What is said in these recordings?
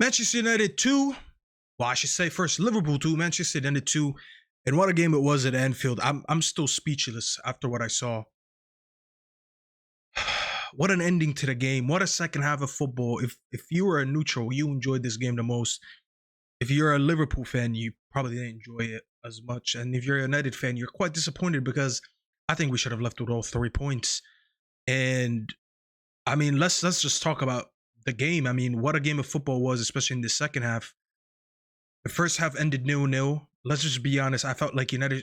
Manchester United 2. Well, I should say first Liverpool 2, Manchester United 2. And what a game it was at Anfield. I'm still speechless after what I saw. What an ending to the game. What a second half of football. If you were a neutral, you enjoyed this game the most. If you're a Liverpool fan, you probably didn't enjoy it as much. And if you're a United fan, you're quite disappointed because I think we should have left with all 3 points. And I mean, let's just talk about the game. I mean, what a game of football was, especially in the second half. The first half ended 0-0. Let's just be honest. I felt like United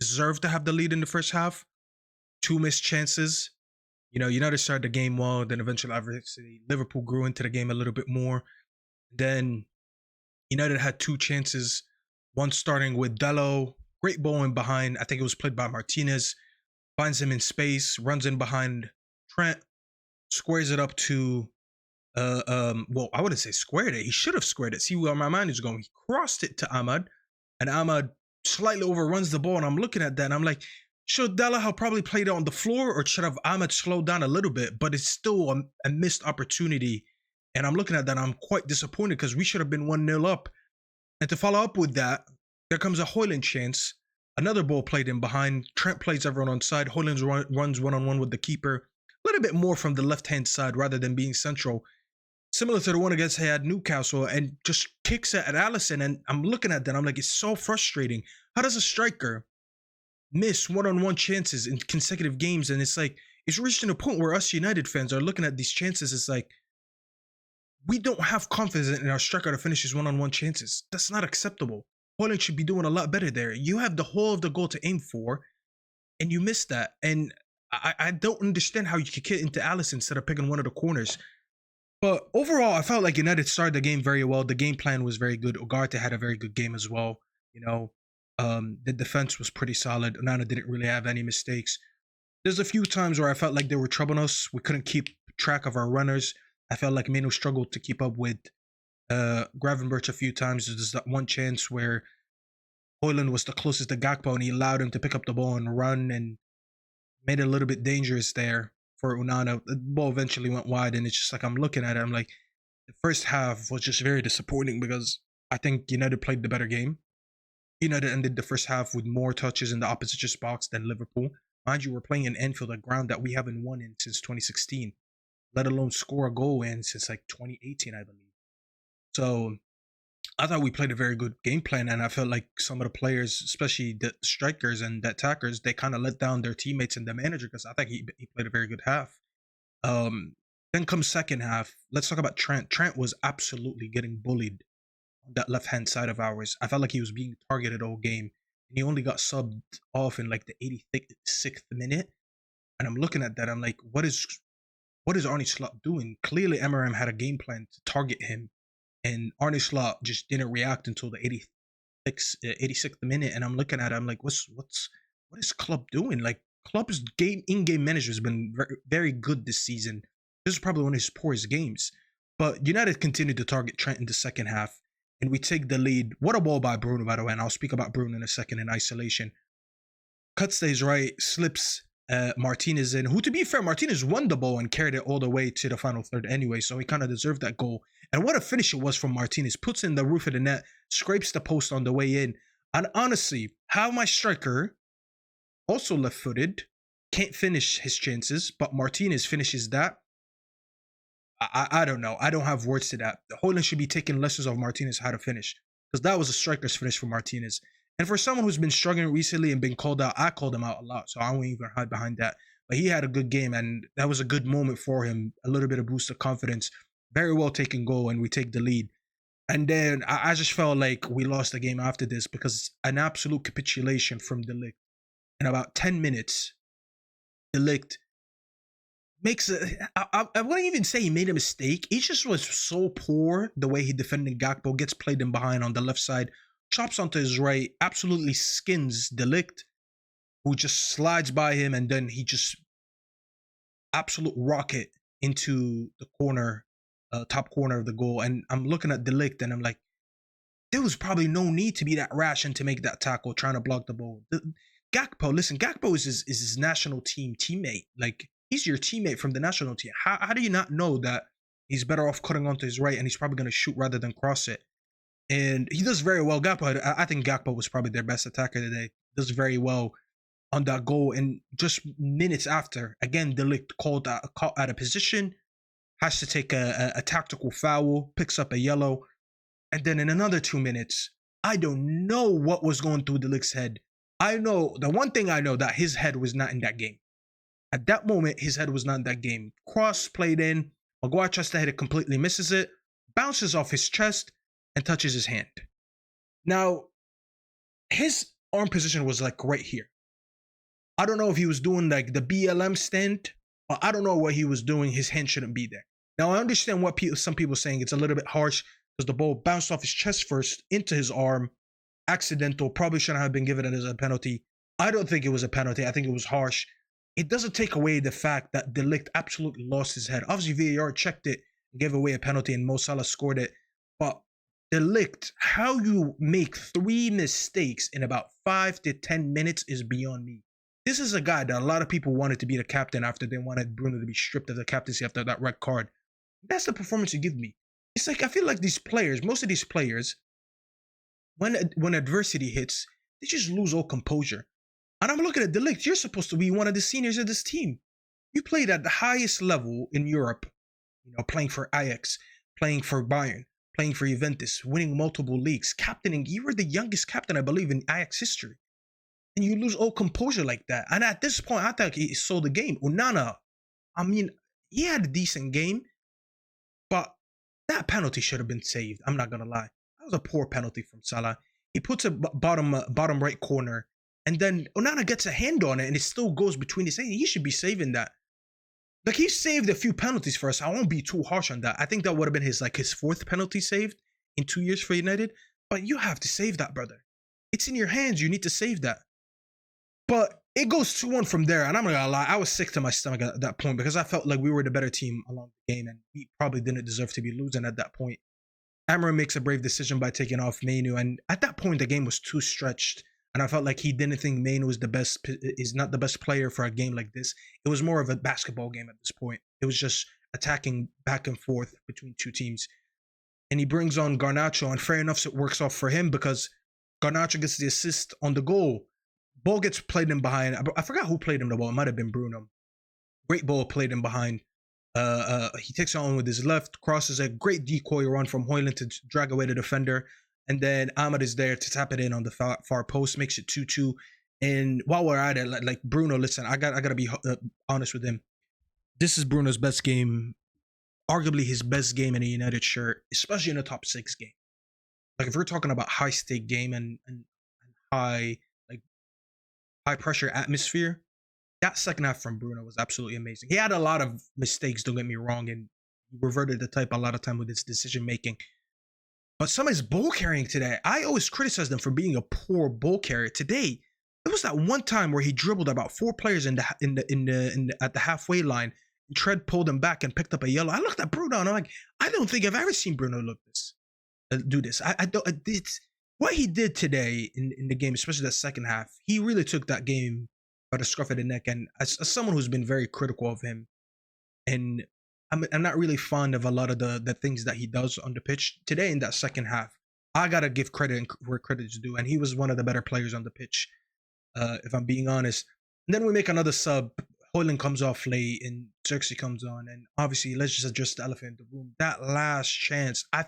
deserved to have the lead in the first half. 2 missed chances. You know, United started the game well, then eventually obviously Liverpool grew into the game a little bit more. Then United had 2 chances, one starting with Dello, great ball in behind. I think it was played by Martinez, finds him in space, runs in behind Trent, squares it up to, well, I wouldn't say squared it. He should have squared it. See where my mind is going. He crossed it to Ahmad, and Ahmad slightly overruns the ball, and I'm looking at that, and I'm like, should Della have probably played it on the floor, or should have Ahmad slowed down a little bit? But it's still a missed opportunity. And I'm looking at that, I'm quite disappointed because we should have been 1-0 up. And to follow up with that, there comes a Højlund chance. Another ball played in behind. Trent plays everyone on side. Højlund runs one-on-one with the keeper. A little bit more from the left-hand side rather than being central. Similar to the one against Newcastle, and just kicks it at Alisson. And I'm looking at that, I'm like, it's so frustrating. How does a striker miss one-on-one chances in consecutive games? And it's like, it's reaching a point where us United fans are looking at these chances. It's like, we don't have confidence in our striker to finish his one-on-one chances. That's not acceptable. Højlund should be doing a lot better there. You have the whole of the goal to aim for, and you missed that. And I don't understand how you could get into Alisson instead of picking one of the corners. But overall, I felt like United started the game very well. The game plan was very good. Ugarte had a very good game as well. You know, the defense was pretty solid. Onana didn't really have any mistakes. There's a few times where I felt like they were troubling us. We couldn't keep track of our runners. I felt like Meno struggled to keep up with Gravenberch a few times. There's that one chance where Højlund was the closest to Gakpo, and he allowed him to pick up the ball and run and made it a little bit dangerous there for Onana. The ball eventually went wide, and it's just like, I'm looking at it, I'm like, the first half was just very disappointing because I think United played the better game. United ended the first half with more touches in the opposition's box than Liverpool. Mind you, we're playing in Anfield, a ground that we haven't won in since 2016, let alone score a goal in since like 2018, I believe. So I thought we played a very good game plan, and I felt like some of the players, especially the strikers and the attackers, they kind of let down their teammates and the manager because I think he played a very good half. Then comes second half. Let's talk about Trent. Trent was absolutely getting bullied on that left-hand side of ours. I felt like he was being targeted all game, and he only got subbed off in like the 86th minute. And I'm looking at that, I'm like, what is Arne Slot doing? Clearly, MRM had a game plan to target him, and Arne Slot just didn't react until the 86th minute. And I'm looking at it, I'm like, what is Klopp doing? Like, Klopp's in-game manager has been very, very good this season. This is probably one of his poorest games. But United continued to target Trent in the second half, and we take the lead. What a ball by Bruno, by the way, and I'll speak about Bruno in a second in isolation. Cuts stays right, slips Martinez in, who, to be fair, Martinez won the ball and carried it all the way to the final third anyway, so he kind of deserved that goal. And what a finish it was from Martinez. Puts in the roof of the net, scrapes the post on the way in. And honestly, how my striker, also left-footed, can't finish his chances, but Martinez finishes that. I don't know. I don't have words to that. Højlund should be taking lessons of Martinez how to finish, because that was a striker's finish for Martinez. And for someone who's been struggling recently and been called out, I called him out a lot, so I won't even hide behind that. But he had a good game, and that was a good moment for him. A little bit of boost of confidence. Very well taken goal, and we take the lead. And then I just felt like we lost the game after this because an absolute capitulation from De Ligt. In about 10 minutes, De Ligt makes I wouldn't even say he made a mistake. He just was so poor the way he defended Gakpo, gets played in behind on the left side, chops onto his right, absolutely skins De Ligt, who just slides by him, and then he just absolute rocket into the corner, top corner of the goal. And I'm looking at De Ligt, and I'm like, there was probably no need to be that rash and to make that tackle, trying to block the ball. Gakpo, listen, Gakpo is his national team teammate. Like, he's your teammate from the national team. How do you not know that He's better off cutting onto his right, and he's probably going to shoot rather than cross it. And he does very well. Gakpo, I think Gakpo was probably their best attacker today. Does very well on that goal. And just minutes after, again, De Ligt called out of position, has to take a tactical foul, picks up a yellow. And then in another 2 minutes, I don't know what was going through De Ligt's head. I know, the one thing I know, that his head was not in that game. At that moment, his head was not in that game. Cross played in, Maguire tries to hit it, completely misses it, bounces off his chest, and touches his hand. Now, his arm position was like right here. I don't know if he was doing like the BLM stand, or I don't know what he was doing. His hand shouldn't be there. Now, I understand what some people are saying. It's a little bit harsh because the ball bounced off his chest first into his arm. Accidental, probably shouldn't have been given it as a penalty. I don't think it was a penalty. I think it was harsh. It doesn't take away the fact that De Ligt absolutely lost his head. Obviously, VAR checked it and gave away a penalty, and Mo Salah scored it. But De Ligt, how you make 3 mistakes in about 5 to 10 minutes is beyond me. This is a guy that a lot of people wanted to be the captain after they wanted Bruno to be stripped of the captaincy after that red card. That's the performance you give me. It's like, I feel like these players, most of these players, when adversity hits, they just lose all composure. And I'm looking at De Ligt. You're supposed to be one of the seniors of this team. You played at the highest level in Europe, playing for Ajax, playing for Bayern, playing for Juventus, winning multiple leagues, captaining. You were the youngest captain, I believe, in Ajax history. And you lose all composure like that. And at this point, I thought he sold the game. Onana, I mean, he had a decent game, but that penalty should have been saved. I'm not going to lie. That was a poor penalty from Salah. He puts a bottom right corner, and then Onana gets a hand on it, and it still goes between his hands. He should be saving that. Like, he saved a few penalties for us. I won't be too harsh on that. I think that would have been his 4th penalty saved in 2 years for United. But you have to save that, brother. It's in your hands. You need to save that. But it goes 2-1 from there, and I'm not gonna lie, I was sick to my stomach at that point because I felt like we were the better team along the game, and we probably didn't deserve to be losing at that point. Amorim makes a brave decision by taking off Mainu, and at that point the game was too stretched, and I felt like he didn't think Mainu is not the best player for a game like this. It was more of a basketball game at this point. It was just attacking back and forth between two teams, and he brings on Garnacho, and fair enough, it works off for him because Garnacho gets the assist on the goal. Ball gets played in behind. I forgot who played him the ball. It might have been Bruno. Great ball played in behind. He takes it on with his left, crosses a great decoy run from Højlund to drag away the defender. And then Ahmed is there to tap it in on the far post, makes it 2-2. And while we're at it, like Bruno, listen, I gotta be honest with him. This is Bruno's best game, arguably his best game in a United shirt, especially in a top 6 game. Like, if we're talking about high stake game and high pressure atmosphere, that second half from Bruno was absolutely amazing. He had a lot of mistakes, don't get me wrong, and he reverted the type a lot of time with his decision making. But some of his ball carrying today, I always criticize them for being a poor ball carrier. Today, it was that one time where he dribbled about 4 players at the halfway line. And Tread pulled him back and picked up a yellow. I looked at Bruno and I'm like, I don't think I've ever seen Bruno do this. I don't. It's what he did today in the game, especially that second half. He really took that game by the scruff of the neck. And as someone who's been very critical of him, and I'm not really fond of a lot of the things that he does on the pitch, today in that second half, I gotta give credit where credit is due, and he was one of the better players on the pitch, if I'm being honest. And then we make another sub. Højlund comes off late, and Xerxes comes on, and obviously let's just address the elephant in the room. That last chance, I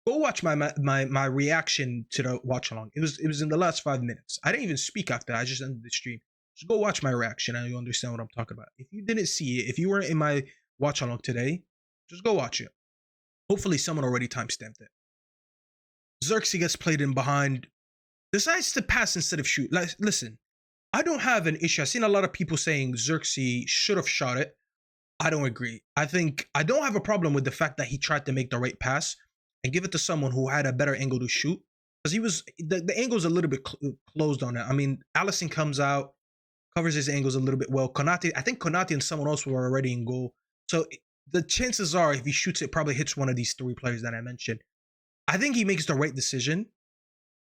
go watch my reaction to the watch along. It was in the last 5 minutes. I didn't even speak after. I just ended the stream. Just go watch my reaction, and you'll understand what I'm talking about. If you didn't see it, if you weren't in my watch along today, just go watch it. Hopefully someone already timestamped it. Xerxes gets played in behind, decides to pass instead of shoot. Like, listen, I don't have an issue. I've seen a lot of people saying Xerxes should have shot it. I don't agree. I don't have a problem with the fact that he tried to make the right pass and give it to someone who had a better angle to shoot. Because he was, the angle's a little bit closed on it. I mean, Allison comes out, covers his angles a little bit well. I think Konate and someone else were already in goal. So the chances are, if he shoots it, probably hits one of these 3 players that I mentioned. I think he makes the right decision.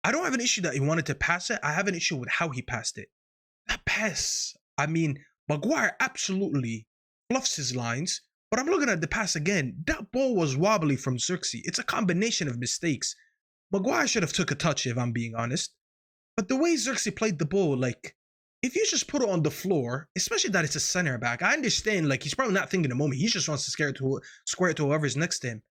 I don't have an issue that he wanted to pass it. I have an issue with how he passed it. That pass, I mean, Maguire absolutely fluffs his lines, but But I'm looking at the pass again. That ball was wobbly from Xerxes. It's a combination of mistakes. Maguire should have took a touch, if I'm being honest. But the way Xerxes played the ball, like, if you just put it on the floor, especially that it's a center back, I understand, like, he's probably not thinking the moment. He just wants to square it to whoever's next to him.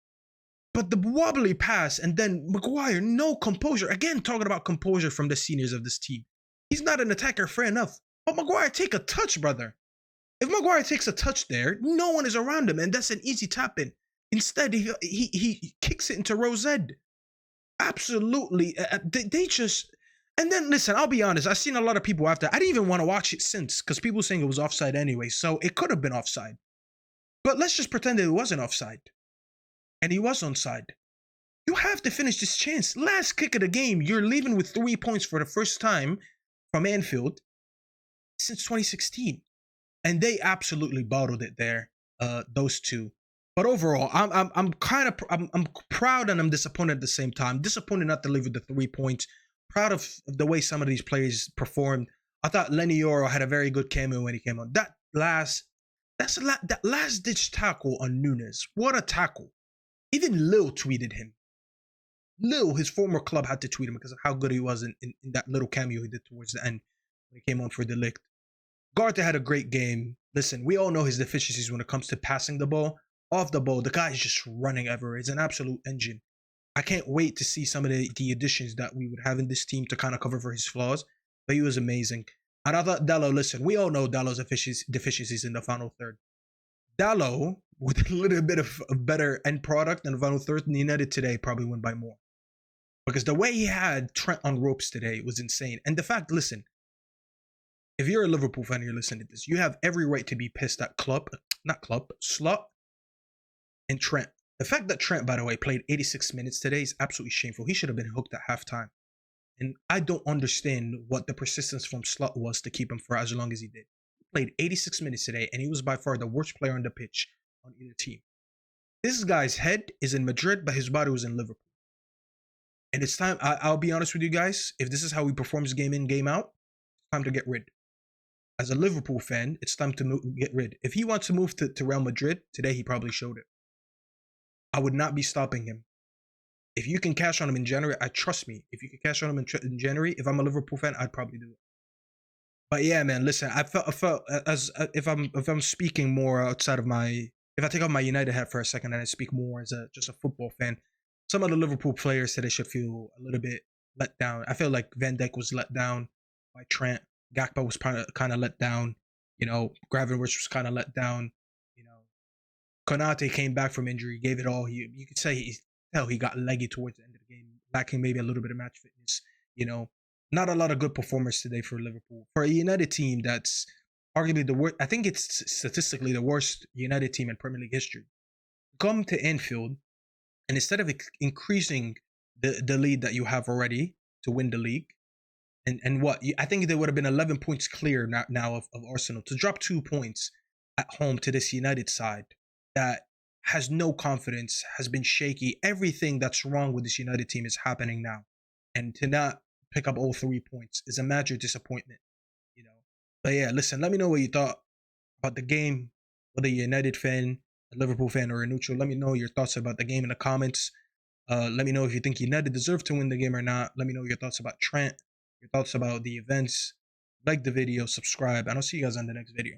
But the wobbly pass and then Maguire, no composure. Again, talking about composure from the seniors of this team. He's not an attacker, fair enough. But Maguire, take a touch, brother. If Maguire takes a touch there, no one is around him, and that's an easy tap in. Instead, he kicks it into Rosed. Absolutely. They just... And then, listen, I'll be honest. I've seen a lot of people after. I didn't even want to watch it since, because people saying it was offside anyway. So it could have been offside. But let's just pretend that it wasn't offside. And he was onside. You have to finish this chance. Last kick of the game, you're leaving with 3 points for the first time from Anfield since 2016. And they absolutely bottled it there, those two. But overall, I'm proud and I'm disappointed at the same time. Disappointed not to leave with the 3 points. Proud of the way some of these players performed. I thought Lenny Yoro had a very good cameo when he came on. That last ditch tackle on Nunes. What a tackle. Even Lil tweeted him. Lil, his former club, had to tweet him because of how good he was in that little cameo he did towards the end when he came on for Delict. Garta had a great game. Listen, we all know his deficiencies when it comes to passing the ball. Off the ball, the guy is just running everywhere. He's an absolute engine. I can't wait to see some of the additions that we would have in this team to kind of cover for his flaws. But he was amazing. And I thought Dallo, listen, we all know Dallo's deficiencies in the final third. Dallo, with a little bit of a better end product in the final third than United today, probably win by more. Because the way he had Trent on ropes today was insane. And the fact, listen, if you're a Liverpool fan and you're listening to this, you have every right to be pissed at Slot and Trent. The fact that Trent, by the way, played 86 minutes today is absolutely shameful. He should have been hooked at halftime. And I don't understand what the persistence from Slot was to keep him for as long as he did. He played 86 minutes today, and he was by far the worst player on the pitch on either team. This guy's head is in Madrid, but his body was in Liverpool. And it's time, I'll be honest with you guys, if this is how he performs game in, game out, it's time to get rid. As a Liverpool fan, it's time to get rid. If he wants to move to Real Madrid, today he probably showed it. I would not be stopping him. If you can cash on him in January, trust me, if you can cash on him in January, if I'm a Liverpool fan, I'd probably do it. But yeah, man, listen, I felt as if I'm speaking more outside of my, if I take off my United hat for a second and I speak more as just a football fan, some of the Liverpool players today should feel a little bit let down. I feel like Van Dijk was let down by Trent. Gakpo was kind of let down. You know, Gravenberch was kind of let down. You know, Konate came back from injury, gave it all. You could say he got leggy towards the end of the game, lacking maybe a little bit of match fitness. You know, not a lot of good performers today for Liverpool. For a United team that's arguably the worst, I think it's statistically the worst United team in Premier League history. Come to Anfield, and instead of increasing the lead that you have already to win the league, and what I think they would have been 11 points clear now of Arsenal, to drop 2 points at home to this United side that has no confidence, has been shaky. Everything that's wrong with this United team is happening now, and to not pick up all 3 points is a major disappointment. You know, but yeah, listen, let me know what you thought about the game, whether you're a United fan, a Liverpool fan, or a neutral. Let me know your thoughts about the game in the comments. Let me know if you think United deserve to win the game or not. Let me know your thoughts about Trent, your thoughts about the events. Like the video, subscribe, and I'll see you guys on the next video.